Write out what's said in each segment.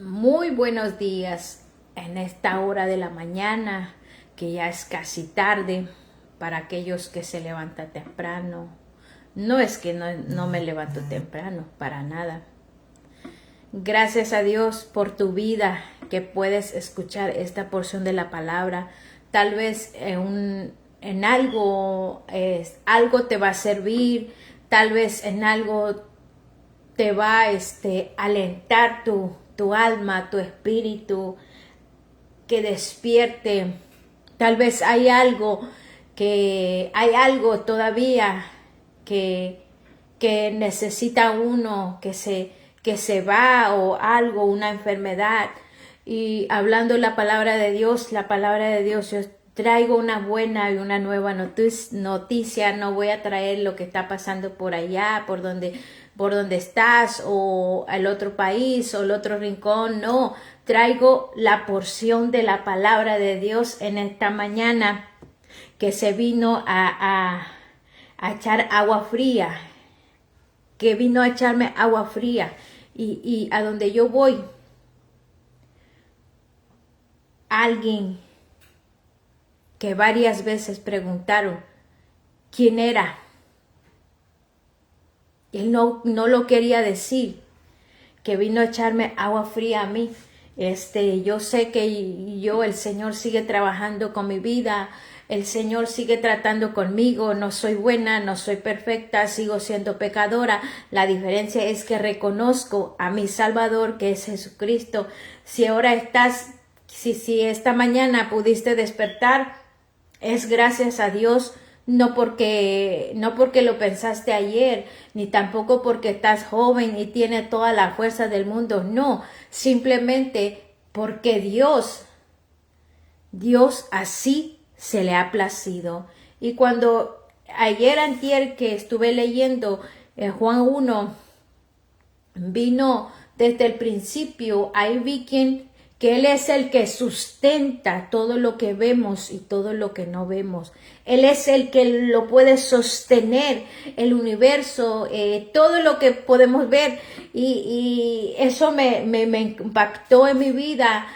Muy buenos días en esta hora de la mañana, que ya es casi tarde para aquellos que se levantan temprano. No es que no me levanto temprano, para nada. Gracias a Dios por tu vida, que puedes escuchar esta porción de la palabra. Tal vez en algo, algo te va a servir, tal vez en algo te va a alentar tu alma, tu espíritu, que despierte. Tal vez hay algo todavía que necesita uno, que se va, o algo, una enfermedad. Y hablando la palabra de Dios, yo traigo una buena y una nueva noticia. No voy a traer lo que está pasando por allá, por donde estás, o el otro país, o el otro rincón. No, traigo la porción de la palabra de Dios en esta mañana, que se vino a echar agua fría, que vino a echarme agua fría. Y a donde yo voy, alguien que varias veces preguntaron quién era, él no lo quería decir, que vino a echarme agua fría a mí. Yo sé que el Señor sigue trabajando con mi vida, el Señor sigue tratando conmigo. No soy buena, no soy perfecta, sigo siendo pecadora. La diferencia es que reconozco a mi Salvador, que es Jesucristo. Si esta mañana pudiste despertar, es gracias a Dios. No porque lo pensaste ayer, ni tampoco porque estás joven y tienes toda la fuerza del mundo. No, simplemente porque Dios así se le ha placido. Y cuando antier que estuve leyendo Juan 1, vino desde el principio, ahí vi que Él es el que sustenta todo lo que vemos y todo lo que no vemos. Él es el que lo puede sostener, el universo, todo lo que podemos ver. Y eso me impactó en mi vida.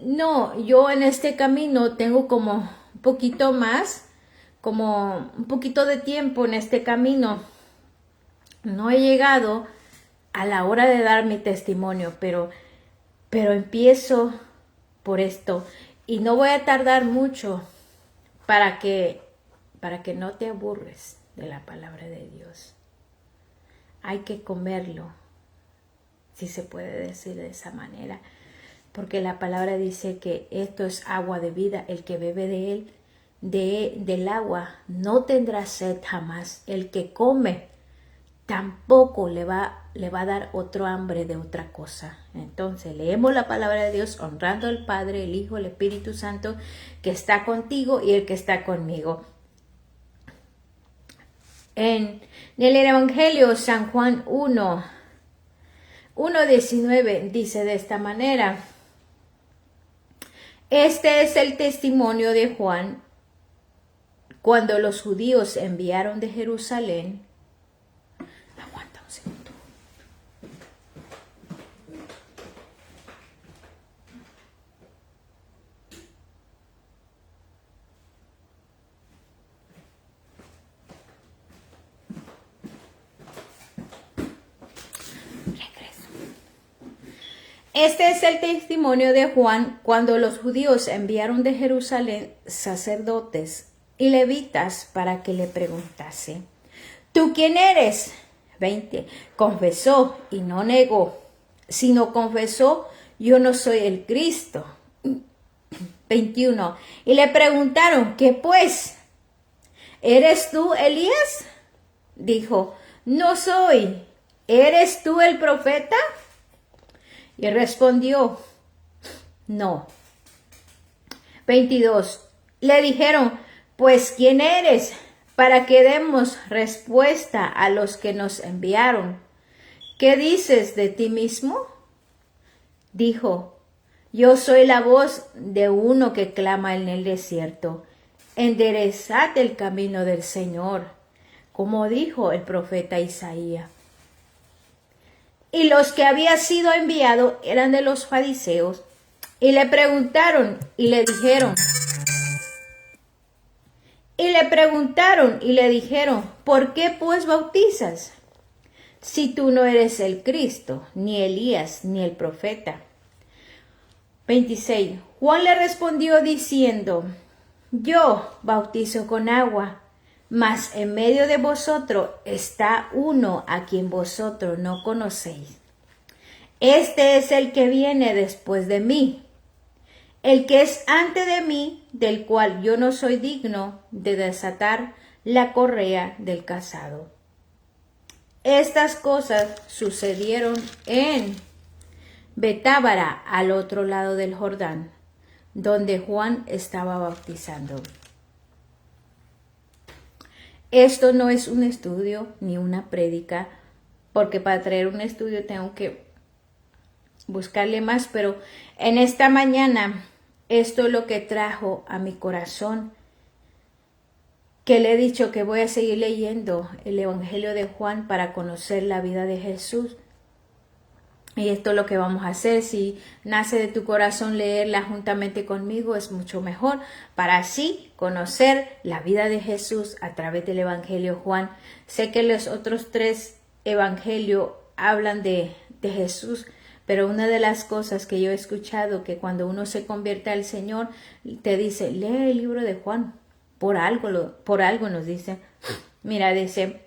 No, yo en este camino tengo como un poquito más, como un poquito de tiempo en este camino. No he llegado a la hora de dar mi testimonio, pero empiezo por esto, y no voy a tardar mucho para que no te aburres de la palabra de Dios. Hay que comerlo, si se puede decir de esa manera, porque la palabra dice que esto es agua de vida. El que bebe de él, del agua, no tendrá sed jamás. El que come tampoco le va a dar otro hambre de otra cosa. Entonces leemos la palabra de Dios honrando al Padre, el Hijo, el Espíritu Santo, que está contigo y el que está conmigo. En el Evangelio San Juan 1:19 dice de esta manera: este es el testimonio de Juan cuando los judíos enviaron de Jerusalén. Aguanta un segundo. Este es el testimonio de Juan cuando los judíos enviaron de Jerusalén sacerdotes y levitas para que le preguntase: ¿tú quién eres? 20. Confesó y no negó, sino confesó: yo no soy el Cristo. 21. Y le preguntaron: ¿qué pues? ¿Eres tú Elías? Dijo: no soy. ¿Eres tú el profeta? Y respondió: no. 22. Le dijeron: pues ¿quién eres? Para que demos respuesta a los que nos enviaron. ¿Qué dices de ti mismo? Dijo: yo soy la voz de uno que clama en el desierto: enderezad el camino del Señor, como dijo el profeta Isaías. Y los que había sido enviados eran de los fariseos. Y le preguntaron y le dijeron, ¿por qué pues bautizas? Si tú no eres el Cristo, ni Elías, ni el profeta. 26. Juan le respondió diciendo, yo bautizo con agua, mas en medio de vosotros está uno a quien vosotros no conocéis. Este es el que viene después de mí, el que es antes de mí, del cual yo no soy digno de desatar la correa del calzado. Estas cosas sucedieron en Betábara, al otro lado del Jordán, donde Juan estaba bautizando. Esto no es un estudio ni una prédica, porque para traer un estudio tengo que buscarle más, pero en esta mañana esto es lo que trajo a mi corazón, que le he dicho que voy a seguir leyendo el Evangelio de Juan para conocer la vida de Jesús. Y esto es lo que vamos a hacer. Si nace de tu corazón leerla juntamente conmigo, es mucho mejor, para así conocer la vida de Jesús a través del Evangelio de Juan. Sé que los otros 3 evangelios hablan de Jesús, pero una de las cosas que yo he escuchado, que cuando uno se convierte al Señor, te dice, lee el libro de Juan. Por algo nos dice. Mira, dice,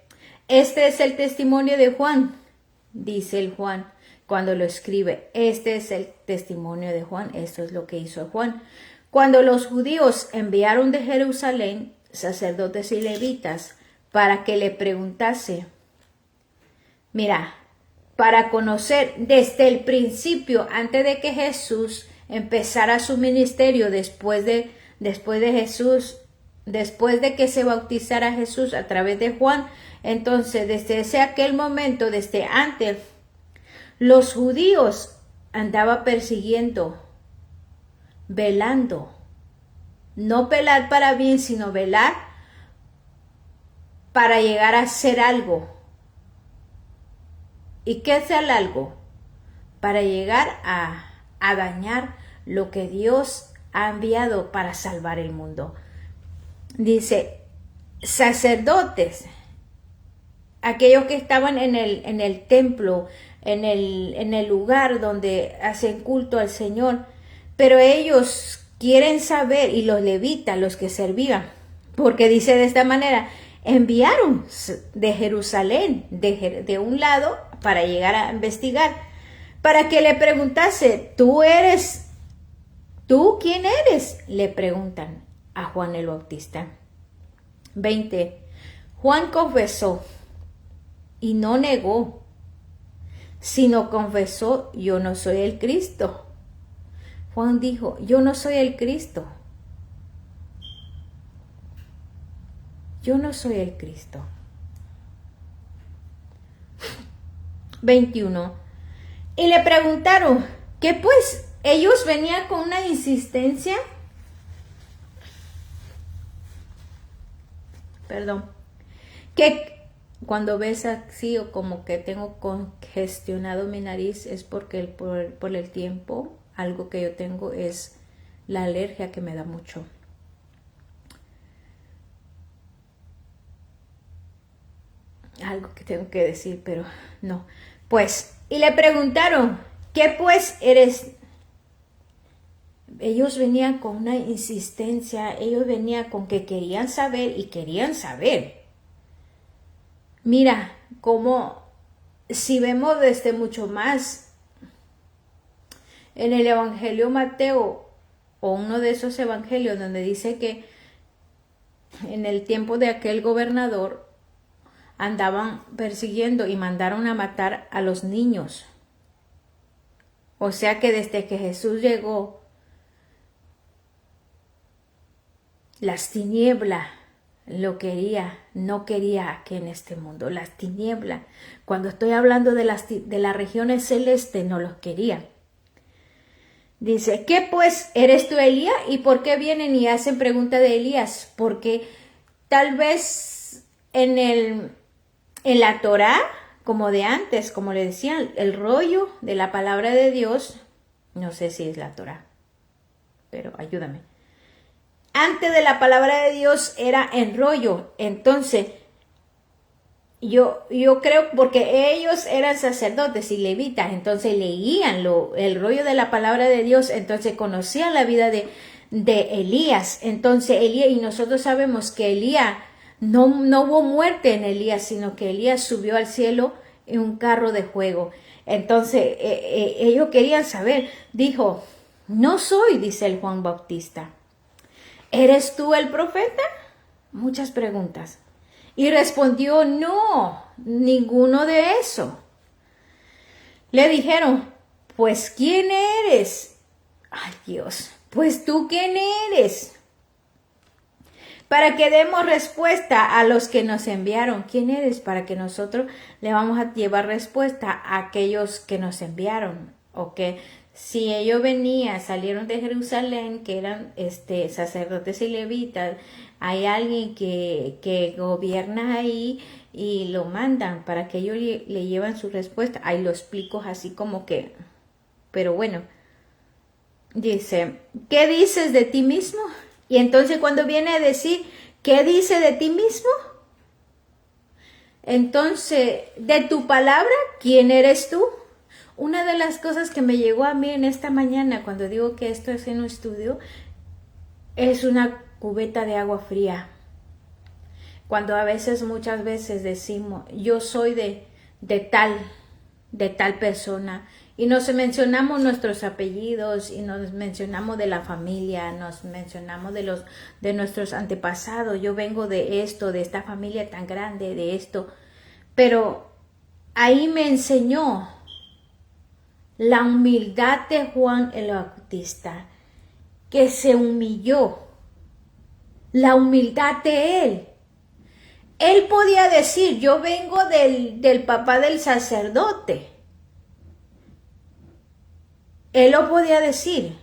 este es el testimonio de Juan, dice el Juan. Cuando lo escribe, este es el testimonio de Juan, esto es lo que hizo Juan. Cuando los judíos enviaron de Jerusalén sacerdotes y levitas para que le preguntase, mira, para conocer desde el principio, antes de que Jesús empezara su ministerio, después de que se bautizara Jesús a través de Juan, entonces desde aquel momento, desde antes, los judíos andaban persiguiendo, velando, no velar para bien, sino velar para llegar a hacer algo. ¿Y qué es el algo? Para llegar a dañar lo que Dios ha enviado para salvar el mundo. Dice, sacerdotes, aquellos que estaban en el templo, en el lugar donde hacen culto al Señor, pero ellos quieren saber, y los levitas, los que servían, porque dice de esta manera, enviaron de Jerusalén, de un lado, para llegar a investigar, para que le preguntase, ¿tú quién eres? Le preguntan a Juan el Bautista. 20. Juan confesó y no negó, sino confesó, yo no soy el Cristo. Juan dijo, yo no soy el Cristo. Yo no soy el Cristo. 21. Y le preguntaron, ¿qué pues? Ellos venían con una insistencia. Perdón. Que cuando ves así o como que tengo congestionado mi nariz es porque por el tiempo, algo que yo tengo es la alergia que me da mucho. Algo que tengo que decir, pero no. Pues, y le preguntaron, ¿qué pues eres? Ellos venían con una insistencia, ellos venían con que querían saber y querían saber. Mira, como si vemos desde mucho más en el Evangelio Mateo, o uno de esos evangelios donde dice que en el tiempo de aquel gobernador andaban persiguiendo y mandaron a matar a los niños. O sea que desde que Jesús llegó, las tinieblas no quería aquí en este mundo. Las tinieblas, cuando estoy hablando de las regiones celestes, no los quería. Dice, ¿qué pues eres tú Elías? ¿Y por qué vienen y hacen pregunta de Elías? Porque tal vez en la Torá como de antes, como le decían, el rollo de la palabra de Dios, no sé si es la Torah, pero ayúdame. Antes de la palabra de Dios era en rollo, entonces yo creo porque ellos eran sacerdotes y levitas, entonces leían el rollo de la palabra de Dios, entonces conocían la vida de Elías, entonces Elías, y nosotros sabemos que Elías, no hubo muerte en Elías, sino que Elías subió al cielo en un carro de fuego. Entonces ellos querían saber, dijo, no soy, dice el Juan Bautista. ¿Eres tú el profeta? Muchas preguntas. Y respondió, no, ninguno de eso. Le dijeron, pues ¿quién eres? Ay Dios, pues tú ¿quién eres? Para que demos respuesta a los que nos enviaron. ¿Quién eres? Para que nosotros le vamos a llevar respuesta a aquellos que nos enviaron. ¿Ok? Si ellos salieron de Jerusalén, que eran sacerdotes y levitas, hay alguien que gobierna ahí y lo mandan para que ellos le lleven su respuesta. Ahí lo explico así como que, pero bueno, dice, ¿qué dices de ti mismo? Y entonces cuando viene a decir, ¿qué dice de ti mismo? Entonces, de tu palabra, ¿quién eres tú? Una de las cosas que me llegó a mí en esta mañana, cuando digo que esto es en un estudio, es una cubeta de agua fría. Cuando muchas veces decimos, yo soy de tal persona, y nos mencionamos nuestros apellidos, y nos mencionamos de la familia, nos mencionamos de nuestros antepasados, yo vengo de esto, de esta familia tan grande, de esto, pero ahí me enseñó la humildad de Juan el Bautista, que se humilló, la humildad de él. Él podía decir, yo vengo del papá del sacerdote. Él lo podía decir,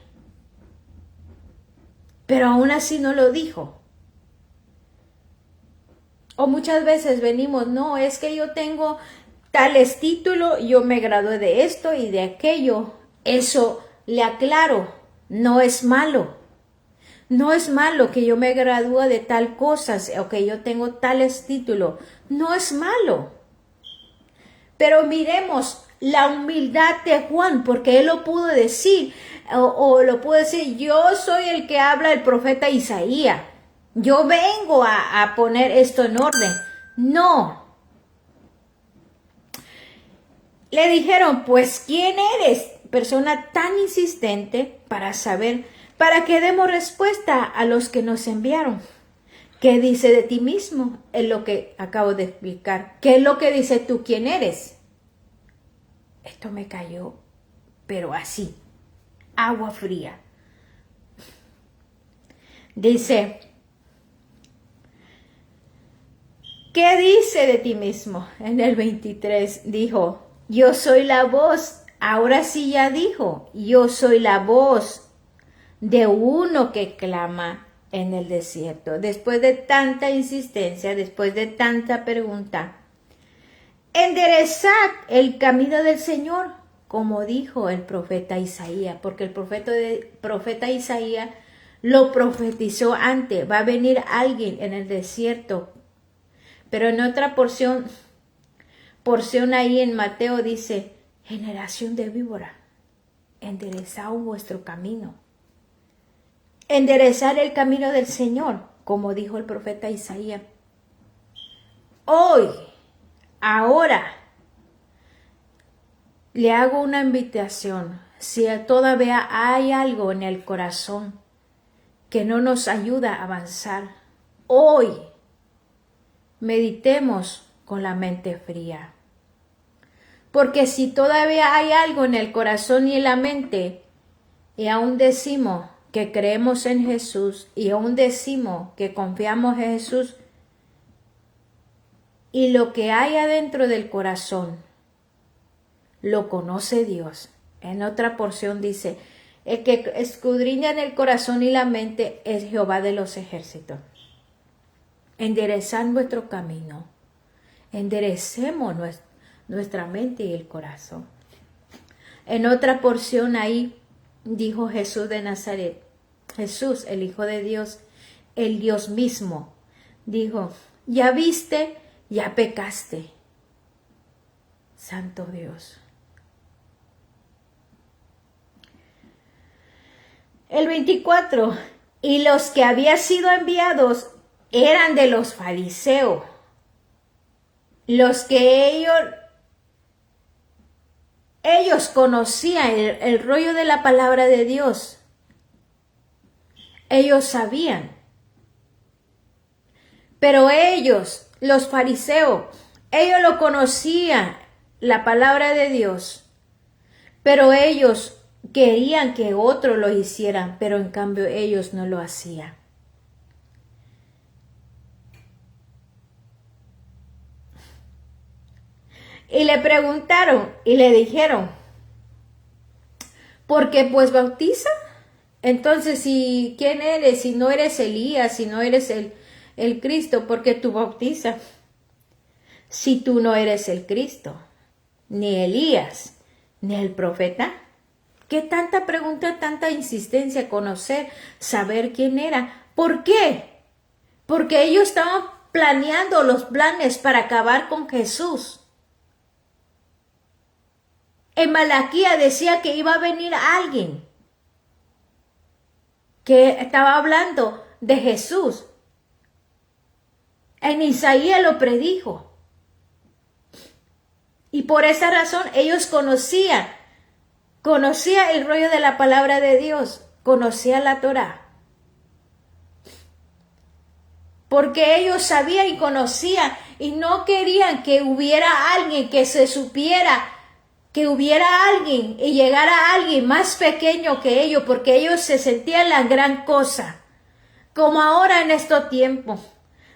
pero aún así no lo dijo. O muchas veces venimos, no, es que yo tengo tales títulos, yo me gradué de esto y de aquello. Eso, le aclaro, no es malo. No es malo que yo me gradúe de tal cosas o que yo tengo tales títulos. No es malo. Pero miremos la humildad de Juan, porque él lo pudo decir, o lo pudo decir, yo soy el que habla el profeta Isaías. Yo vengo a poner esto en orden. No. Le dijeron, pues, ¿quién eres? Persona tan insistente para saber, para que demos respuesta a los que nos enviaron. ¿Qué dice de ti mismo? Es lo que acabo de explicar. ¿Qué es lo que dice tú? ¿Quién eres? Esto me cayó, pero así, agua fría. Dice, ¿qué dice de ti mismo? En el 23 dijo, yo soy la voz. Ahora sí ya dijo, yo soy la voz de uno que clama en el desierto. Después de tanta insistencia, después de tanta pregunta, enderezad el camino del Señor, como dijo el profeta Isaías, porque el profeta Isaías lo profetizó antes. Va a venir alguien en el desierto, pero en otra porción ahí en Mateo dice, generación de víbora, enderezad vuestro camino. Enderezar el camino del Señor, como dijo el profeta Isaías. Hoy, ahora, le hago una invitación. Si todavía hay algo en el corazón que no nos ayuda a avanzar, hoy meditemos con la mente fría. Porque si todavía hay algo en el corazón y en la mente, y aún decimos que creemos en Jesús, y aún decimos que confiamos en Jesús, y lo que hay adentro del corazón lo conoce Dios. En otra porción dice, el que escudriña en el corazón y la mente es Jehová de los ejércitos. Enderezad vuestro camino. Enderecemos nuestra mente y el corazón. En otra porción ahí dijo Jesús de Nazaret, Jesús, el Hijo de Dios, el Dios mismo, dijo, ya viste, ya pecaste. Santo Dios. El 24, y los que habían sido enviados eran de los fariseos, los que ellos conocían el rollo de la palabra de Dios. Ellos sabían. Pero ellos, los fariseos, ellos lo conocían, la palabra de Dios. Pero ellos querían que otros lo hicieran, pero en cambio ellos no lo hacían. Y le preguntaron y le dijeron, ¿por qué pues bautiza? Entonces, si ¿quién eres? Si no eres Elías, si no eres el Cristo, ¿por qué tú bautizas? Si tú no eres el Cristo, ni Elías, ni el profeta. ¿Qué tanta pregunta, tanta insistencia? Conocer, saber quién era. ¿Por qué? Porque ellos estaban planeando los planes para acabar con Jesús. En Malaquía decía que iba a venir alguien que estaba hablando de Jesús. En Isaías lo predijo. Y por esa razón ellos conocían el rollo de la palabra de Dios, conocían la Torá. Porque ellos sabían y conocían y no querían que hubiera alguien que se supiera, que hubiera alguien y llegara alguien más pequeño que ellos, porque ellos se sentían la gran cosa. Como ahora en estos tiempos.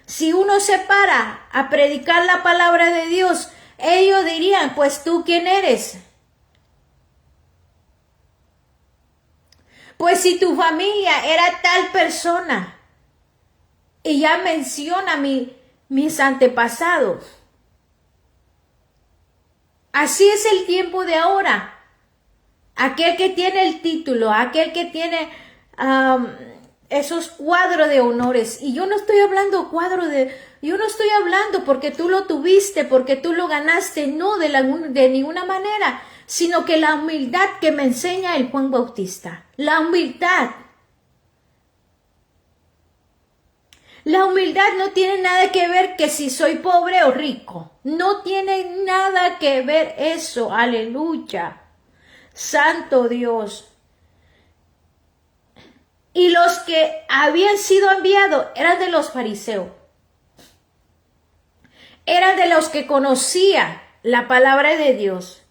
Si uno se para a predicar la palabra de Dios, ellos dirían, pues tú ¿quién eres? Pues si tu familia era tal persona, y ya menciona mis antepasados. Así es el tiempo de ahora. Aquel que tiene el título, aquel que tiene esos cuadros de honores. Y yo no estoy hablando yo no estoy hablando porque tú lo tuviste, porque tú lo ganaste, no de ninguna manera, sino que la humildad que me enseña el Juan Bautista. La humildad. La humildad no tiene nada que ver que si soy pobre o rico. No tiene nada que ver eso. Aleluya. Santo Dios. Y los que habían sido enviados eran de los fariseos. Eran de los que conocían la palabra de Dios.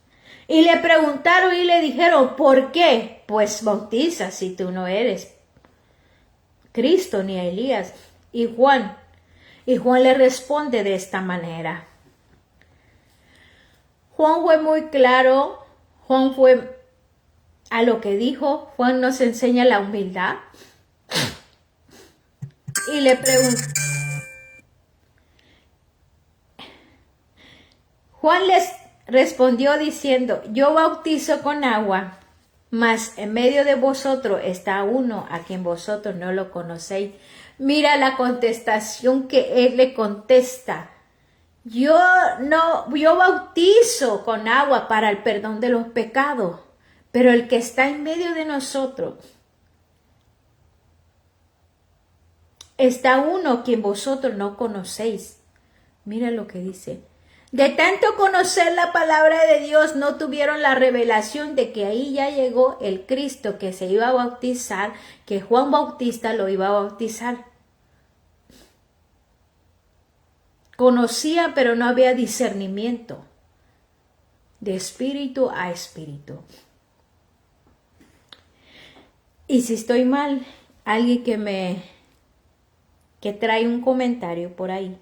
Y le preguntaron y le dijeron, ¿por qué? Pues bautiza si tú no eres Cristo ni Elías. Y Juan le responde de esta manera. Juan fue muy claro, Juan fue a lo que dijo, Juan nos enseña la humildad. Y le preguntó, Juan les respondió diciendo, yo bautizo con agua, mas en medio de vosotros está uno a quien vosotros no lo conocéis. Mira la contestación que él le contesta. Yo bautizo con agua para el perdón de los pecados, pero el que está en medio de nosotros está uno quien vosotros no conocéis. Mira lo que dice. De tanto conocer la palabra de Dios, no tuvieron la revelación de que ahí ya llegó el Cristo que se iba a bautizar, que Juan Bautista lo iba a bautizar. Conocía, pero no había discernimiento de espíritu a espíritu. Y si estoy mal, alguien que trae un comentario por ahí.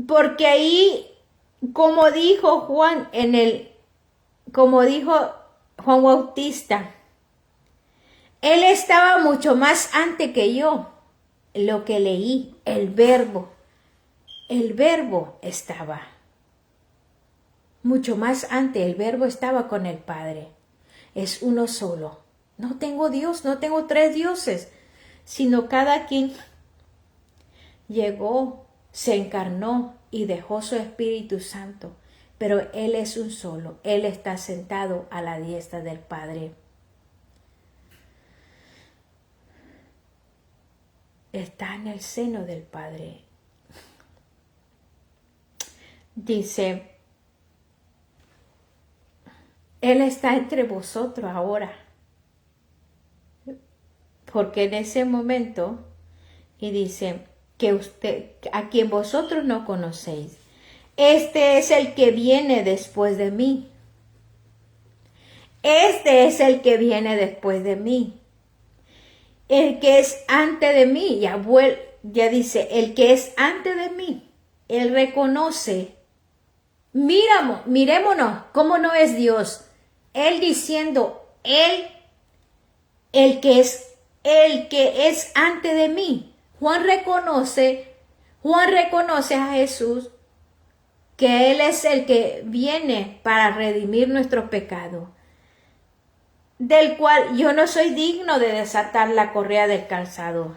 Porque ahí, como dijo Juan Juan Bautista, él estaba mucho más antes que yo. Lo que leí, el verbo estaba. mucho más antes el Verbo estaba con el Padre. Es uno solo. No tengo Dios, no tengo tres dioses, sino cada quien llegó, se encarnó y dejó su Espíritu Santo. Pero Él es un solo. Él está sentado a la diestra del Padre. Está en el seno del Padre. Dice, Él está entre vosotros ahora. Porque en ese momento, y dice, que usted, a quien vosotros no conocéis, este es el que viene después de mí. Este es el que viene después de mí. El que es antes de mí, ya dice, el que es antes de mí, Él reconoce. Mirémonos cómo no es Dios. Él diciendo, el que es antes de mí. Juan reconoce a Jesús que Él es el que viene para redimir nuestros pecados, del cual yo no soy digno de desatar la correa del calzado.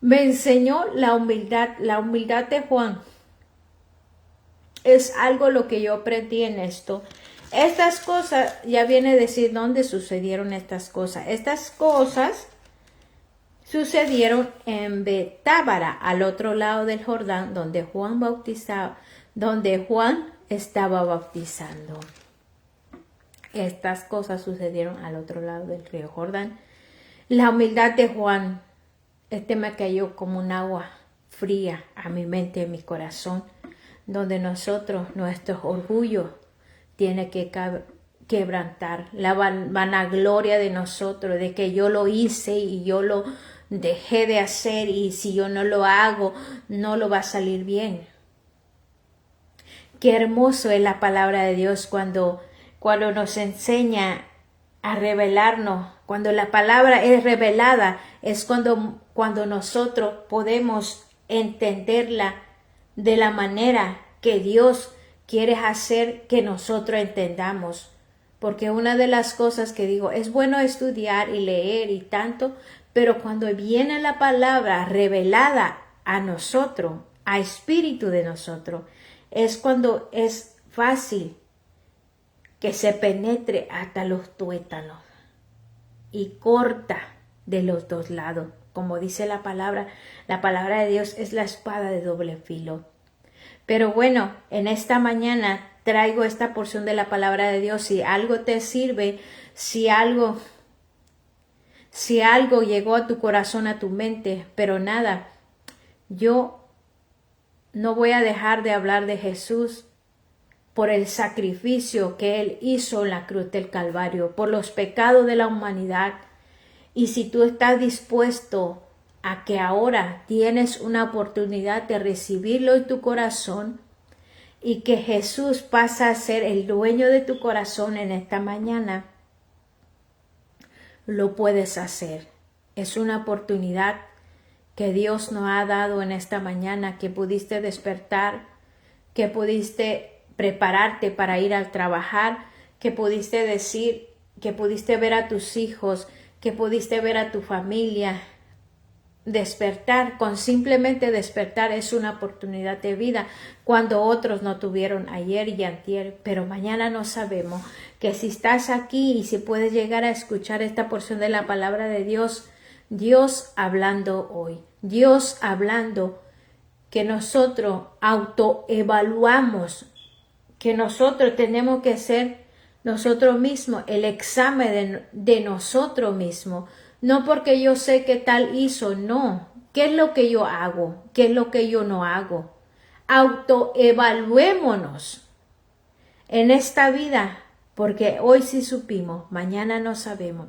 Me enseñó la humildad de Juan. Es algo lo que yo aprendí en esto. Estas cosas, ya viene a decir dónde sucedieron estas cosas. Estas cosas sucedieron en Betábara, al otro lado del Jordán, donde Juan estaba bautizando. Estas cosas sucedieron al otro lado del río Jordán. La humildad de Juan, me cayó como un agua fría a mi mente y a mi corazón, donde nuestro orgullo tiene que quebrantar, la vanagloria de nosotros, de que yo lo hice y yo lo dejé de hacer, y si yo no lo hago, no lo va a salir bien. Qué hermoso es la palabra de Dios cuando nos enseña a revelarnos. Cuando la palabra es revelada, es cuando nosotros podemos entenderla de la manera que Dios quiere hacer que nosotros entendamos. Porque una de las cosas que digo, es bueno estudiar y leer y tanto, pero cuando viene la palabra revelada a nosotros, a espíritu de nosotros, es cuando es fácil que se penetre hasta los tuétanos y corta de los dos lados. Como dice la palabra de Dios es la espada de doble filo. Pero bueno, en esta mañana traigo esta porción de la palabra de Dios. Si algo te sirve, si algo llegó a tu corazón, a tu mente, pero nada, yo no voy a dejar de hablar de Jesús por el sacrificio que Él hizo en la cruz del Calvario, por los pecados de la humanidad. Y si tú estás dispuesto a que ahora tienes una oportunidad de recibirlo en tu corazón y que Jesús pasa a ser el dueño de tu corazón en esta mañana, lo puedes hacer. Es una oportunidad que Dios nos ha dado en esta mañana, que pudiste despertar, que pudiste prepararte para ir al trabajar, que pudiste decir, que pudiste ver a tus hijos, que pudiste ver a tu familia. Despertar, con simplemente despertar es una oportunidad de vida cuando otros no tuvieron ayer y antier, pero mañana no sabemos. Que si estás aquí y si puedes llegar a escuchar esta porción de la palabra de Dios, Dios hablando hoy, Dios hablando que nosotros autoevaluamos, que nosotros tenemos que hacer nosotros mismos el examen de nosotros mismos. No porque yo sé qué tal hizo, no. ¿Qué es lo que yo hago? ¿Qué es lo que yo no hago? Autoevaluémonos en esta vida, porque hoy sí supimos, mañana no sabemos.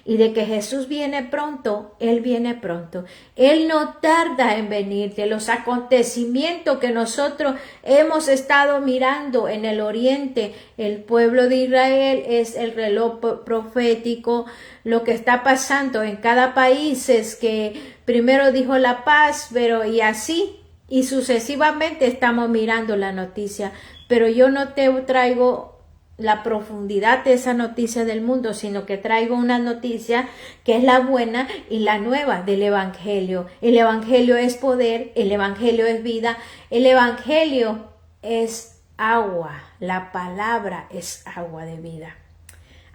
Y de que Jesús viene pronto, Él viene pronto. Él no tarda en venir. De los acontecimientos que nosotros hemos estado mirando en el oriente, el pueblo de Israel es el reloj profético. Lo que está pasando en cada país es que primero dijo la paz, pero y así y sucesivamente estamos mirando la noticia, pero yo no te traigo la profundidad de esa noticia del mundo, sino que traigo una noticia que es la buena y la nueva del Evangelio. El Evangelio es poder, el Evangelio es vida, el Evangelio es agua, la palabra es agua de vida.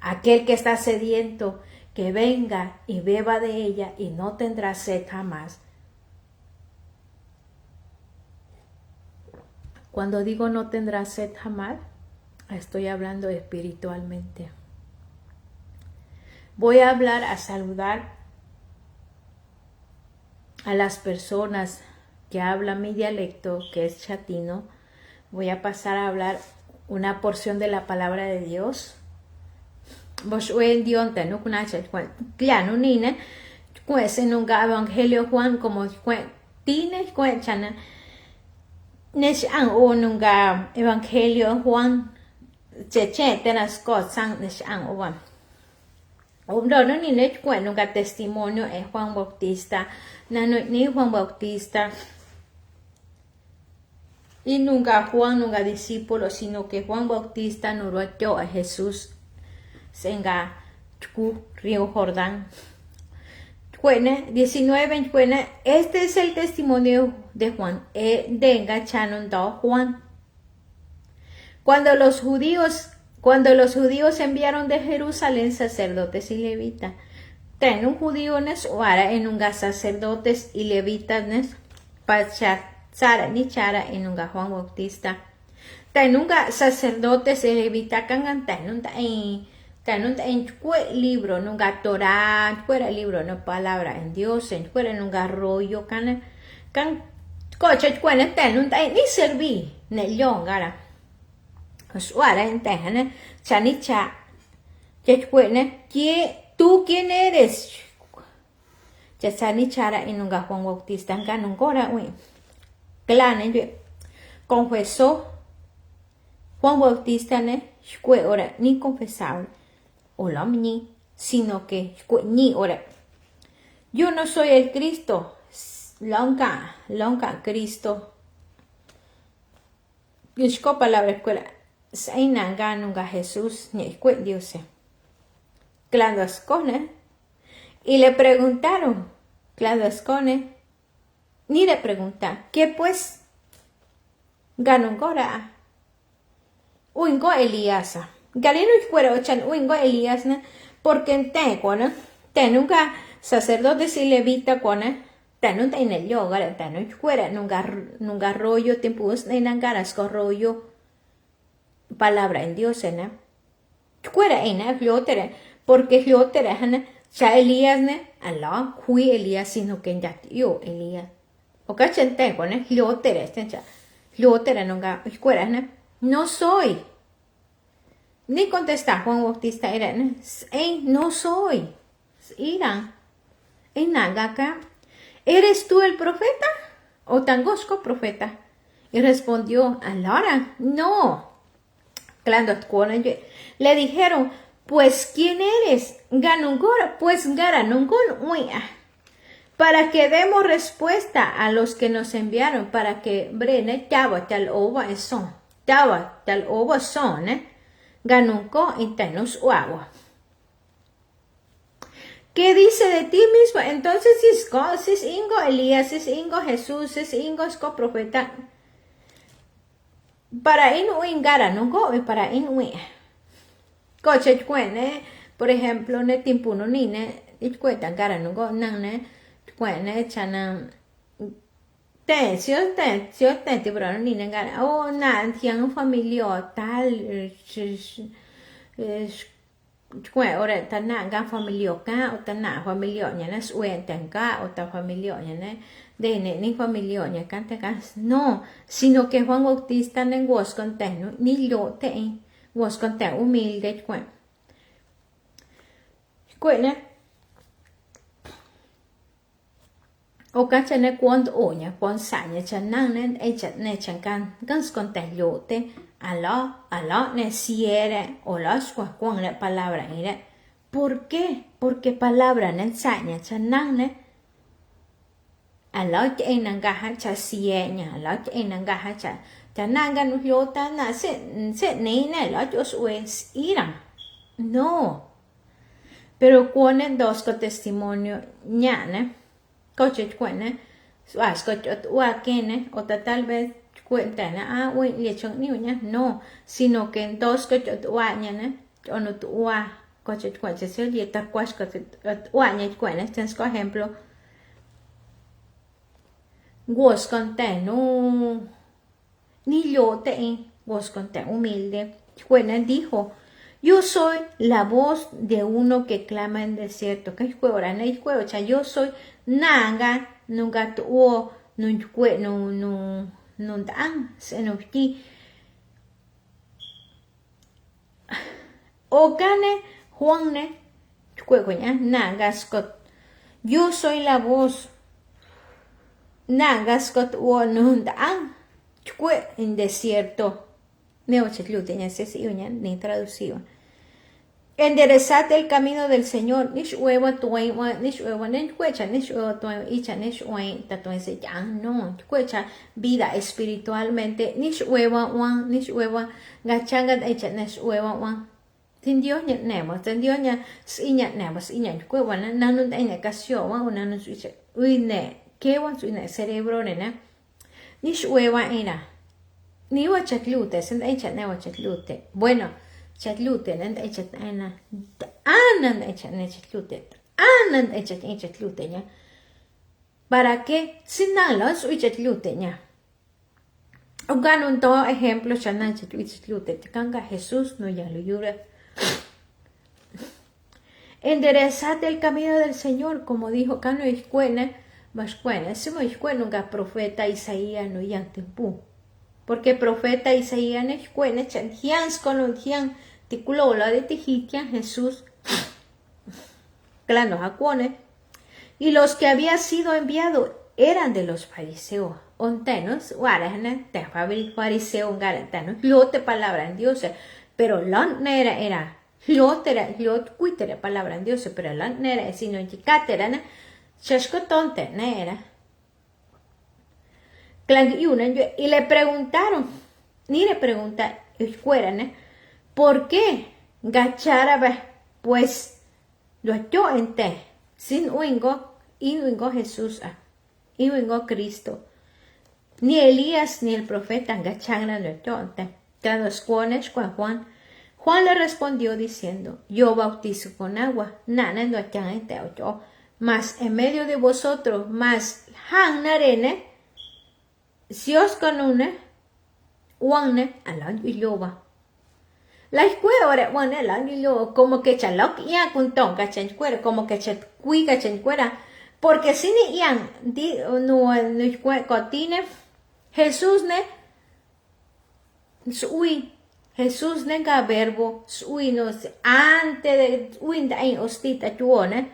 Aquel que está sediento, que venga y beba de ella y no tendrá sed jamás. Cuando digo no tendrá sed jamás, estoy hablando espiritualmente. Voy a hablar, a saludar a las personas que hablan mi dialecto, que es chatino. Voy a pasar a hablar una porción de la palabra de Dios. Vos en Dios no conoces, claro, nina, pues en un evangelio Juan como tienes cuentan, nes an o nunga evangelio Juan che tenas cosas nes an o no ni ne nunga testimonio es Juan Bautista, ni Juan Bautista y nunca Juan nunca discípulo, sino que Juan Bautista no dio a Jesús senga río Jordán. 19, este es el testimonio de Juan, denga chanondao Juan. Cuando los judíos enviaron de Jerusalén sacerdotes y levitas, ten un judío ahora en un sacerdotes y levitas para ni chara en un Juan Bautista. Ten un sacerdotes y levitas cangan ten en libro, nunca Torah, fuera libro, no palabra en Dios, en fuera nunca rollo, can coche cuena ten ni serví, ne yongara. Suara en ten, chanicha, que cuene, ¿tú quién eres? Ya chanichara en nunca Juan Bautista, en un cora, clan, confesó Juan Bautista, ora ni confesable. Sino que ni ora. Yo no soy el Cristo, longa Cristo. Yo palabra escuela, sainanga nunca Jesús ni escuela Dios. Claro ascone. Y le preguntaron, claro ascone, ni le preguntan, ¿qué pues? Ganongora. Uingo Elíasa. Galeno fuera ochan uingo Elías, porque en te nunca sacerdotes y levita tenun en el yoga, tenun fuera nunca rollo, tiempos en angaras con rollo, palabra en Dios, fuera en fliotere, porque fliotere, ya Elías, Allah, fui Elías, sino que ya yo Elías. O cachente, fliotere, nunca fuera, no soy. Ni contesta Juan Bautista, era, no soy. Irán, acá, ¿eres tú el profeta? ¿O tangosco profeta? Y respondió, Alara, no. Le dijeron, pues, ¿quién eres? Ganungora, pues, Garanungon, para que demos respuesta a los que nos enviaron, para que Brene, Taba, tal ova son, Taba, tal ova son, Ganunco y tenos agua. ¿Qué dice de ti mismo? Entonces, si es ingo Elías, si es ingo Jesús, si es ingo esco profeta, para ingara, no para inuí. Coche cuene, por ejemplo, ne timpuno nine, y cuentan cara no go nane, cuene chana. Si te tiburon nine gara, oh, nan, tiang familia tal, ora tana familia ka o tana familia nya na suen tanka o ta familia nya de ni familia nya canta no, sino que Juan Bautista en was conteno ni lo te was conteno humilde cuene o cachane cuando oña cuando saña chanang nen echa ne chankan gans conteno te Allah ne siere o las con la palabra ire. ¿Por qué? Porque palabra ne ensaña chanang ne a lo che nangaha cha sienya lo che nangaha cha nanga no yota na se nei ne lo os es ira no pero cuonen dos co testimonio ñane coche cuene suas coche kene o tal vez cuentana uy lechon ni uña no sino que en dos coche ñane o no coche cuene se oye ta cuas coche cuene tens por ejemplo vos conté no ni yo te vos conté humilde cuene dijo yo soy la voz de uno que clama en desierto. ¿Qué juega? No juega. O sea, yo soy nanga nunca tuvo no dan se no ti. O gane Juanne juego ya nanga Scott. Yo soy la voz nanga Scott o no dan juega en desierto. Neo tenía ese ni traducido. Enderezate el camino del Señor. Nish huevo tuay, nish huevo nencuecha, nish huevo tuay, icha, nish huevo, tatuense ya, no, cuecha vida espiritualmente, nish huevo, wan, nish huevo, gachanga, icha, nish huevo, wan. Tindio ña nemo, tindio ña, siña nemo, siña, cuevo, nanun daña casio, wan, nanun suicha, uine, que wan, suine, cerebro, nena, nish huevo, era. Ni wa chatlute, sen icha, ne wa chatlute. Bueno, chatlute, nanda icha ana ananda icha ne chatlute ananda icha ne chatlute ña para qué sin nada su chatlute ña o gano un todo ejemplo chana chatlute kanga Jesús no ya lo yura enderezate el camino del Señor como dijo cano iscuena mas cuena se mo iscuena un profeta Isaías no yantempu porque profeta Isaías no iscuena chanjians con un jian ticulo la de Tijitia, Jesús, claro, jacuone, y los que había sido enviado eran de los fariseos, ontenos, guarajana, te fariseo, garantanos, lote palabra en Dios, pero la nera era, lotera, cuitere palabra en Dios, pero la nera, sino chicatera, chascotonte, nera. Y le preguntaron, ni le preguntaron, ¿por qué gachara pues lo yo ente sin uingo y uingo Jesús y uingo Cristo ni Elías ni el profeta gachara lo yo ente Juan le respondió diciendo yo bautizo con agua nana no ente yo mas en medio de vosotros mas han narene si os con une uanne alan y loba la escuela ahora bueno la como que chaloc ya con tonga chencuera como que cuiga chencuera porque si ni yan no cotine Jesús ne sui Jesús ne ga verbo sui no antes de winda en ostita tuone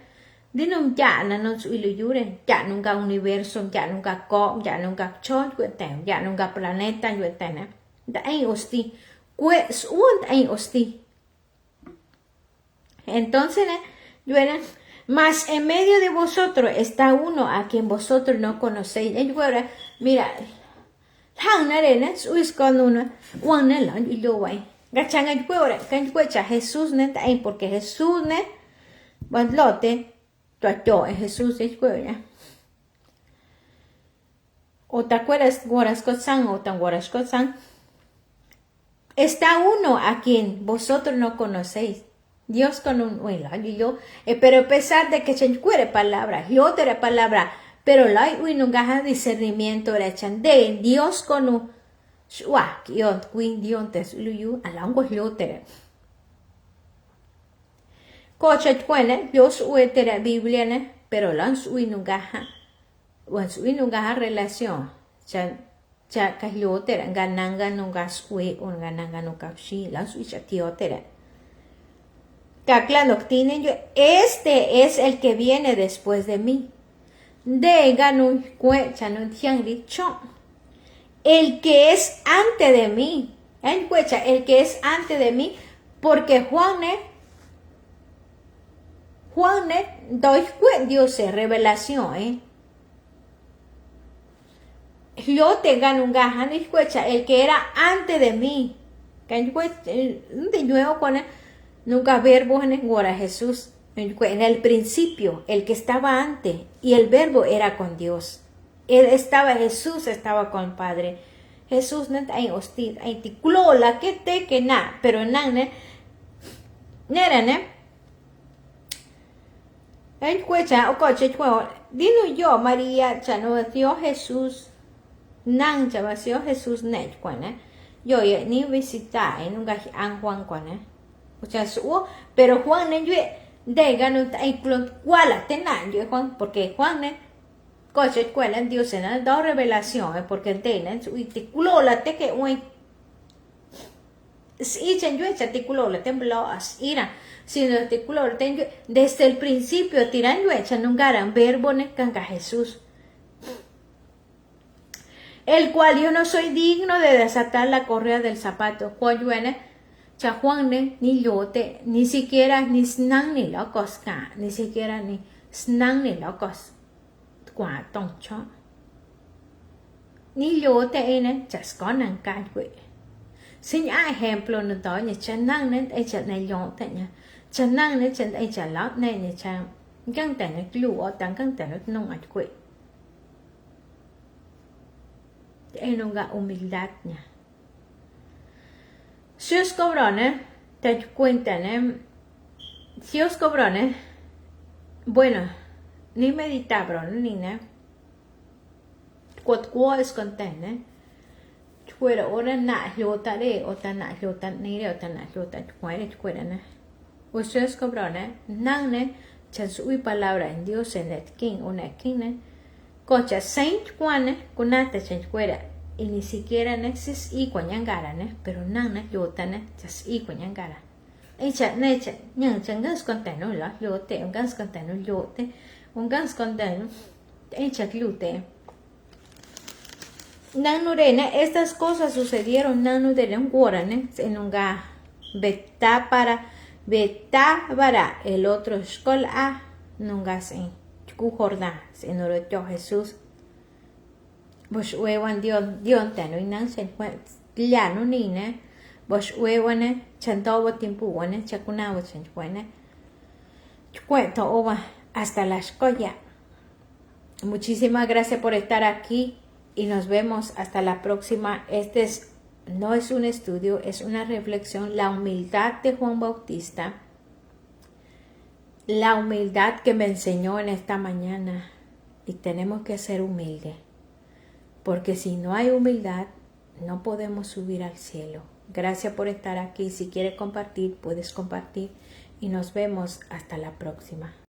dinum ya no sui lo yure ya nunca universo ya nunca co ya nunca chon cuenten ya nunca planeta yuetene da en osti pues un hosti. Entonces, mas en medio de vosotros está uno a quien vosotros no conocéis. Mira, es con uno, y lo voy. Jesús porque Jesús lote, Jesús es o te acuerdas guarascotzán o tan guarascotzán. Está uno a quien vosotros no conocéis. Dios con un pero a pesar de que se encuere palabra, y otra palabra, pero la no gaja discernimiento de Dios con un coche cuene, Dios uetera Biblia, pero la no gaja relación. Cha kahlotera gananga no gasue un gananga no kapshi la suicha tiotera. Kakla tienen yo este es el que viene después de mí. De ganu cuecha no tian dicho. El que es antes de mí. En cuecha el que es antes de mí porque Juanne doy Dios revelación yo tengan un gajan el que era antes de mí. De nuevo con nunca verbo en Guara Jesús. En el principio, el que estaba antes, y el verbo era con Dios. Jesús estaba con el Padre. Jesús no hay hostil, hay ticulo la que te que na, pero nan nera el cuecha o coche dino yo María chanoció Jesús nan chavació Jesús net yo ni visita en un gaji an Juan o sea pero Juan yo de gano hay cuala tenan yo Juan porque Juan coche escuela en Dios en dos revelaciones porque tienen su artículo la te que un y yo artículo la tembló ira sino artículo desde el principio tiran yo echan un gran verbo en canga Jesús el cual yo no soy digno de desatar la correa del zapato Juan cha Juan ni yote ni siquiera ni snang ni locos ni siquiera ni snang ni locos quả tông cho ni yo te ene chas con năng can quỷ xin ejemplo no to ni chan năng nên ai chan này yo te nha chan năng nên chan ai chan lót này ni chan căng te nó lúa tăng căng te nó nông ai quỷ te no ga humildad nha Dios cobrone te cuenta Dios cobrone bueno ni meditabron ni nè quật qua es content fuera ora na yota de o ta na yota ni de o ta na yota cuare fuera nè ustedes cobran nang ne chan su palabra en Dios en el king una king ne cocha saint cuane kunata chan fuera y ni siquiera nexis y cuanyangara ne pero nang ne yota ne chas y cuanyangara echa necha nyang changas content no la yote un gas content no yote un gas content echa glute nanurena estas cosas sucedieron nanurena guarane en un ga beta para el otro escola nunca se Jordan en oro Jesús vos huevan Dios te no inan se ya no ni ne vos huevane chantobo tiempo wane chacunabo chanchuane cuento ova hasta la escolla. Muchísimas gracias por estar aquí y nos vemos hasta la próxima. No es un estudio, es una reflexión. La humildad de Juan Bautista, la humildad que me enseñó en esta mañana. Y tenemos que ser humildes, porque si no hay humildad, no podemos subir al cielo. Gracias por estar aquí. Si quieres compartir, puedes compartir. Y nos vemos hasta la próxima.